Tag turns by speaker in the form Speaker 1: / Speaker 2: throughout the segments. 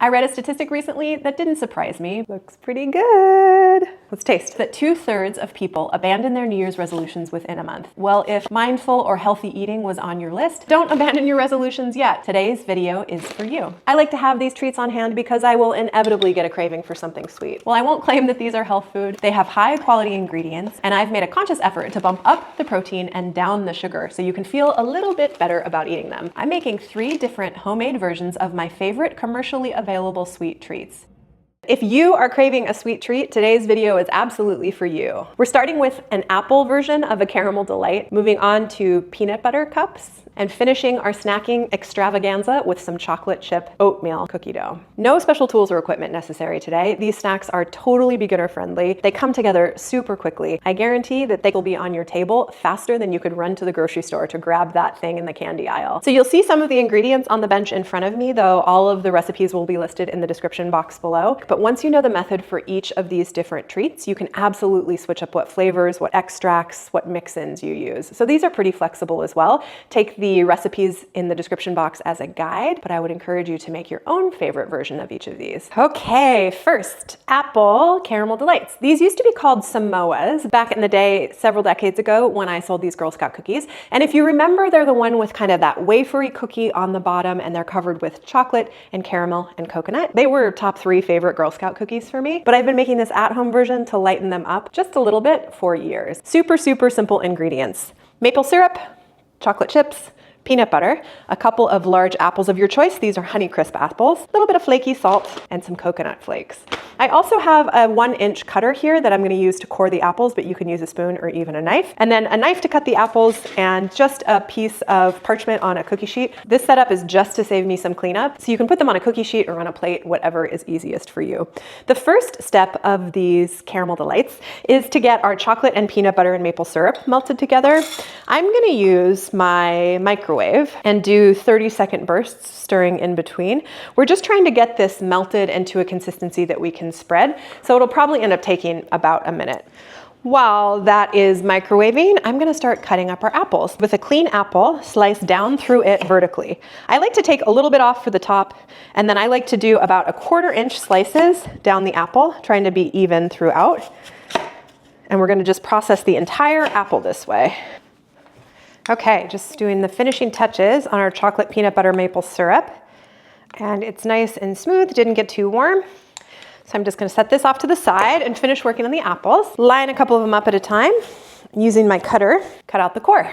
Speaker 1: I read a statistic recently that didn't surprise me. Looks pretty good. Let's taste. That 2/3 of people abandon their New Year's resolutions within a month. Well, if mindful or healthy eating was on your list, don't abandon your resolutions yet. Today's video is for you. I like to have these treats on hand because I will inevitably get a craving for something sweet. Well, I won't claim that these are health food. They have high quality ingredients, and I've made a conscious effort to bump up the protein and down the sugar so you can feel a little bit better about eating them. I'm making 3 different homemade versions of my favorite commercially available sweet treats. If you are craving a sweet treat, today's video is absolutely for you. We're starting with an apple version of a caramel delight, moving on to peanut butter cups, and finishing our snacking extravaganza with some chocolate chip oatmeal cookie dough. No special tools or equipment necessary today. These snacks are totally beginner friendly. They come together super quickly. I guarantee that they will be on your table faster than you could run to the grocery store to grab that thing in the candy aisle. So you'll see some of the ingredients on the bench in front of me, though all of the recipes will be listed in the description box below. But once you know the method for each of these different treats, you can absolutely switch up what flavors, what extracts, what mix-ins you use. So these are pretty flexible as well. Take the recipes in the description box as a guide, but I would encourage you to make your own favorite version of each of these. Okay, first, apple caramel delights. These used to be called Samoas back in the day, several decades ago, when I sold these Girl Scout cookies. And if you remember, they're the one with kind of that wafery cookie on the bottom, and they're covered with chocolate and caramel and coconut. They were top 3 favorite Girl Scout cookies for me, but I've been making this at-home version to lighten them up just a little bit for years. Super, super simple ingredients. Maple syrup, chocolate chips, peanut butter, a couple of large apples of your choice. These are Honeycrisp apples, a little bit of flaky salt, and some coconut flakes. I also have a 1-inch cutter here that I'm going to use to core the apples, but you can use a spoon or even a knife. And then a knife to cut the apples and just a piece of parchment on a cookie sheet. This setup is just to save me some cleanup, so you can put them on a cookie sheet or on a plate, whatever is easiest for you. The first step of these caramel delights is to get our chocolate and peanut butter and maple syrup melted together. I'm going to use my microwave and do 30-second bursts, stirring in between. We're just trying to get this melted into a consistency that we can spread, so it'll probably end up taking about a minute. While that is microwaving, I'm gonna start cutting up our apples. With a clean apple, slice down through it vertically. I like to take a little bit off for the top, and then I like to do about 1/4-inch slices down the apple, trying to be even throughout. And we're gonna just process the entire apple this way. Okay, just doing the finishing touches on our chocolate peanut butter maple syrup. And it's nice and smooth, didn't get too warm. So I'm just gonna set this off to the side and finish working on the apples. Line a couple of them up at a time. Using my cutter, cut out the core.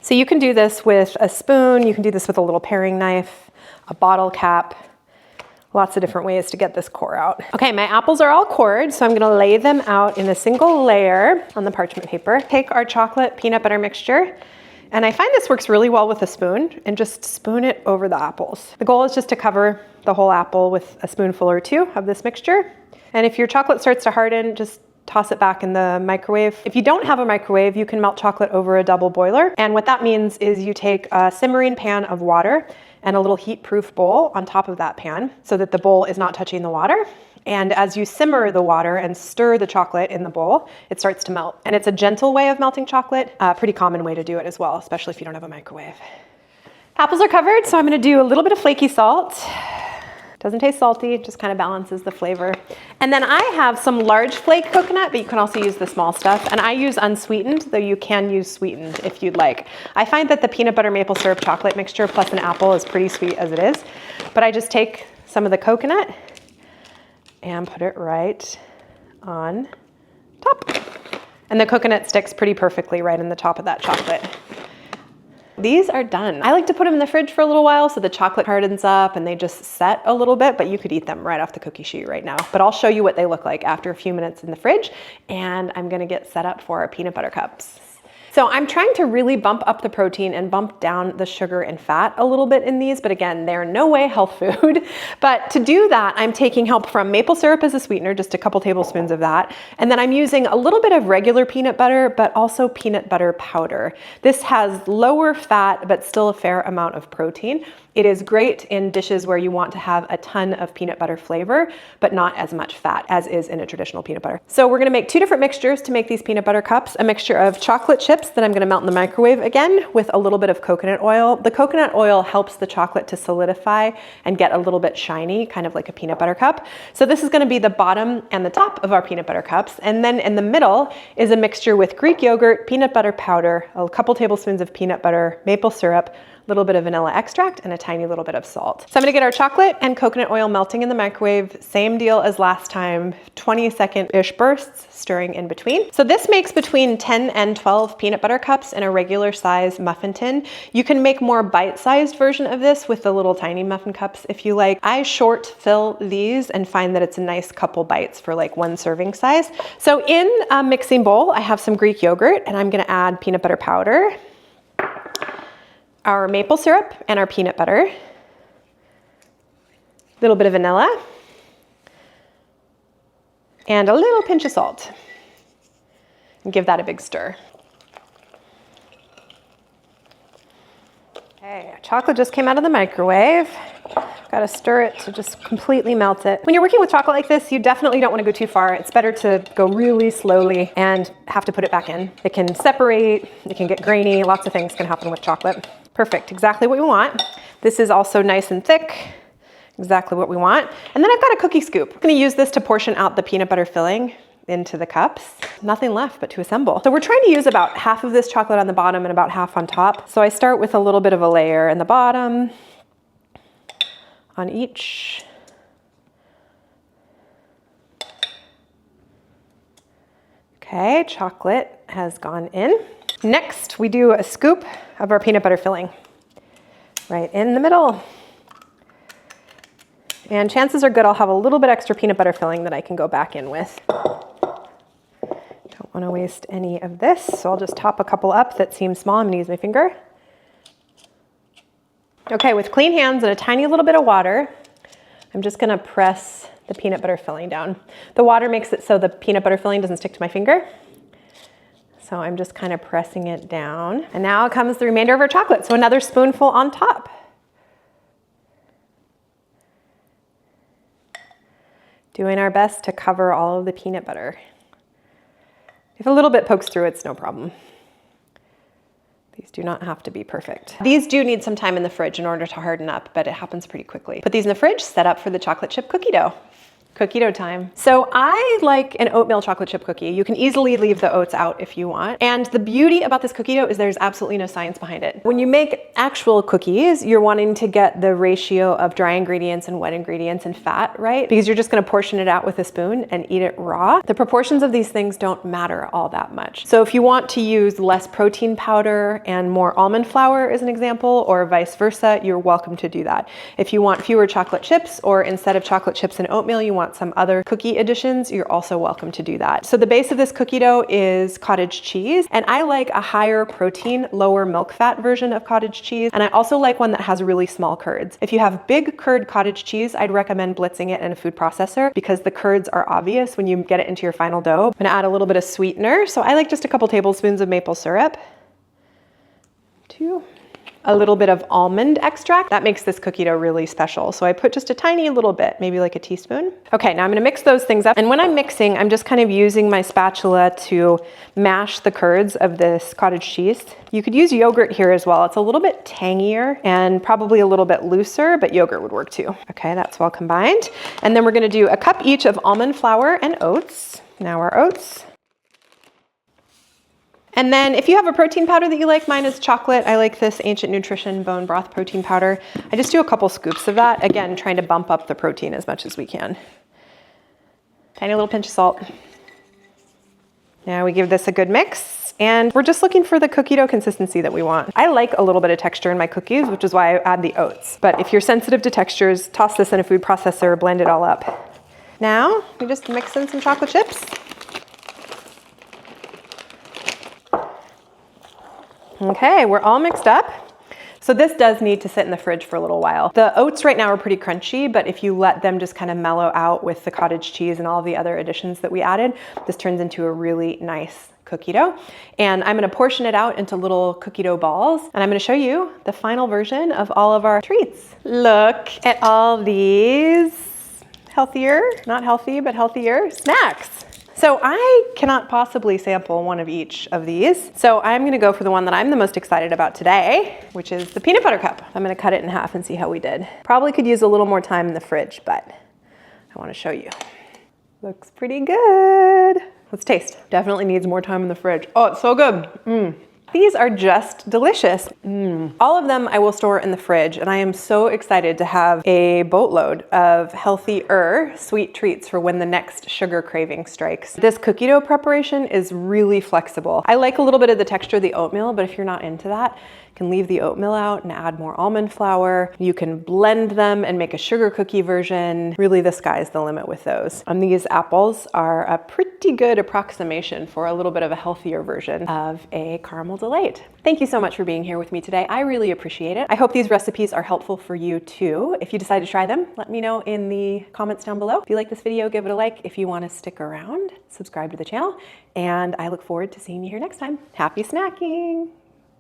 Speaker 1: So you can do this with a spoon, you can do this with a little paring knife, a bottle cap, lots of different ways to get this core out. Okay, my apples are all cored, so I'm gonna lay them out in a single layer on the parchment paper. Take our chocolate peanut butter mixture, and I find this works really well with a spoon, and just spoon it over the apples. The goal is just to cover the whole apple with a spoonful or 2 of this mixture. And if your chocolate starts to harden, just toss it back in the microwave. If you don't have a microwave, you can melt chocolate over a double boiler. And what that means is you take a simmering pan of water and a little heat-proof bowl on top of that pan so that the bowl is not touching the water. And as you simmer the water and stir the chocolate in the bowl, it starts to melt. And it's a gentle way of melting chocolate, a pretty common way to do it as well, especially if you don't have a microwave. Apples are covered, so I'm gonna do a little bit of flaky salt. Doesn't taste salty, it just kind of balances the flavor. And then I have some large flake coconut, but you can also use the small stuff. And I use unsweetened, though you can use sweetened if you'd like. I find that the peanut butter maple syrup chocolate mixture plus an apple is pretty sweet as it is. But I just take some of the coconut and put it right on top. And the coconut sticks pretty perfectly right in the top of that chocolate. These are done. I like to put them in the fridge for a little while so the chocolate hardens up and they just set a little bit, but you could eat them right off the cookie sheet right now. But I'll show you what they look like after a few minutes in the fridge, and I'm gonna get set up for our peanut butter cups. So I'm trying to really bump up the protein and bump down the sugar and fat a little bit in these, but again, they're no way health food. But to do that, I'm taking help from maple syrup as a sweetener, just a couple tablespoons of that. And then I'm using a little bit of regular peanut butter, but also peanut butter powder. This has lower fat, but still a fair amount of protein. It is great in dishes where you want to have a ton of peanut butter flavor, but not as much fat as is in a traditional peanut butter. So we're gonna make two different mixtures to make these peanut butter cups. A mixture of chocolate chips that I'm gonna melt in the microwave again with a little bit of coconut oil. The coconut oil helps the chocolate to solidify and get a little bit shiny, kind of like a peanut butter cup. So this is gonna be the bottom and the top of our peanut butter cups. And then in the middle is a mixture with Greek yogurt, peanut butter powder, a couple tablespoons of peanut butter, maple syrup, a little bit of vanilla extract, and a tiny little bit of salt. So I'm gonna get our chocolate and coconut oil melting in the microwave. Same deal as last time, 20-second-ish bursts, stirring in between. So this makes between 10 and 12 peanut butter cups in a regular size muffin tin. You can make more bite-sized version of this with the little tiny muffin cups if you like. I short fill these and find that it's a nice couple bites for like one serving size. So in a mixing bowl, I have some Greek yogurt and I'm gonna add peanut butter powder, our maple syrup and our peanut butter, a little bit of vanilla, and a little pinch of salt. And give that a big stir. Okay, chocolate just came out of the microwave. Gotta stir it to just completely melt it. When you're working with chocolate like this, you definitely don't wanna go too far. It's better to go really slowly and have to put it back in. It can separate, it can get grainy, lots of things can happen with chocolate. Perfect, exactly what we want. This is also nice and thick, exactly what we want. And then I've got a cookie scoop. I'm gonna use this to portion out the peanut butter filling into the cups. Nothing left but to assemble. So we're trying to use about half of this chocolate on the bottom and about half on top. So I start with a little bit of a layer in the bottom on each. Okay, chocolate has gone in. Next, we do a scoop of our peanut butter filling right in the middle. And chances are good I'll have a little bit extra peanut butter filling that I can go back in with. Don't want to waste any of this, so I'll just top a couple up that seem small. I'm gonna use my finger. Okay, with clean hands and a tiny little bit of water, I'm just gonna press the peanut butter filling down. The water makes it so the peanut butter filling doesn't stick to my finger. So I'm just kind of pressing it down. And now comes the remainder of our chocolate. So another spoonful on top. Doing our best to cover all of the peanut butter. If a little bit pokes through, it's no problem. These do not have to be perfect. These do need some time in the fridge in order to harden up, but it happens pretty quickly. Put these in the fridge, set up for the chocolate chip cookie dough. Cookie dough time. So I like an oatmeal chocolate chip cookie. You can easily leave the oats out if you want. And the beauty about this cookie dough is there's absolutely no science behind it. When you make actual cookies, you're wanting to get the ratio of dry ingredients and wet ingredients and fat, right? Because you're just gonna portion it out with a spoon and eat it raw. The proportions of these things don't matter all that much. So if you want to use less protein powder and more almond flour as an example, or vice versa, you're welcome to do that. If you want fewer chocolate chips, or instead of chocolate chips and oatmeal, you want some other cookie additions, you're also welcome to do that. So the base of this cookie dough is cottage cheese, and I like a higher protein, lower milk fat version of cottage cheese, and I also like one that has really small curds. If you have big curd cottage cheese, I'd recommend blitzing it in a food processor because the curds are obvious when you get it into your final dough. I'm gonna add a little bit of sweetener, so I like just a couple tablespoons of maple syrup. 2. A little bit of almond extract. That makes this cookie dough really special. So I put just a tiny little bit, maybe like a teaspoon. Okay, now I'm gonna mix those things up. And when I'm mixing, I'm just kind of using my spatula to mash the curds of this cottage cheese. You could use yogurt here as well. It's a little bit tangier and probably a little bit looser, but yogurt would work too. Okay, that's well combined. And then we're gonna do a cup each of almond flour and oats. Now our oats. And then if you have a protein powder that you like, mine is chocolate. I like this Ancient Nutrition bone broth protein powder. I just do a couple scoops of that. Again, trying to bump up the protein as much as we can. Tiny little pinch of salt. Now we give this a good mix, and we're just looking for the cookie dough consistency that we want. I like a little bit of texture in my cookies, which is why I add the oats. But if you're sensitive to textures, toss this in a food processor, blend it all up. Now we just mix in some chocolate chips. Okay, we're all mixed up. So this does need to sit in the fridge for a little while. The oats right now are pretty crunchy, but if you let them just kind of mellow out with the cottage cheese and all the other additions that we added, this turns into a really nice cookie dough. And I'm gonna portion it out into little cookie dough balls. And I'm gonna show you the final version of all of our treats. Look at all these healthier, not healthy, but healthier snacks. So I cannot possibly sample one of each of these. So I'm gonna go for the one that I'm the most excited about today, which is the peanut butter cup. I'm gonna cut it in half and see how we did. Probably could use a little more time in the fridge, but I wanna show you. Looks pretty good. Let's taste. Definitely needs more time in the fridge. Oh, it's so good. These are just delicious. All of them I will store in the fridge, and I am so excited to have a boatload of healthier sweet treats for when the next sugar craving strikes. This cookie dough preparation is really flexible. I like a little bit of the texture of the oatmeal, but if you're not into that, you can leave the oatmeal out and add more almond flour. You can blend them and make a sugar cookie version. Really, the sky's the limit with those. And these apples are a pretty good approximation for a little bit of a healthier version of a caramel delight. Thank you so much for being here with me today. I really appreciate it. I hope these recipes are helpful for you too. If you decide to try them, let me know in the comments down below. If you like this video, give it a like. If you want to stick around, subscribe to the channel, and I look forward to seeing you here next time. Happy snacking!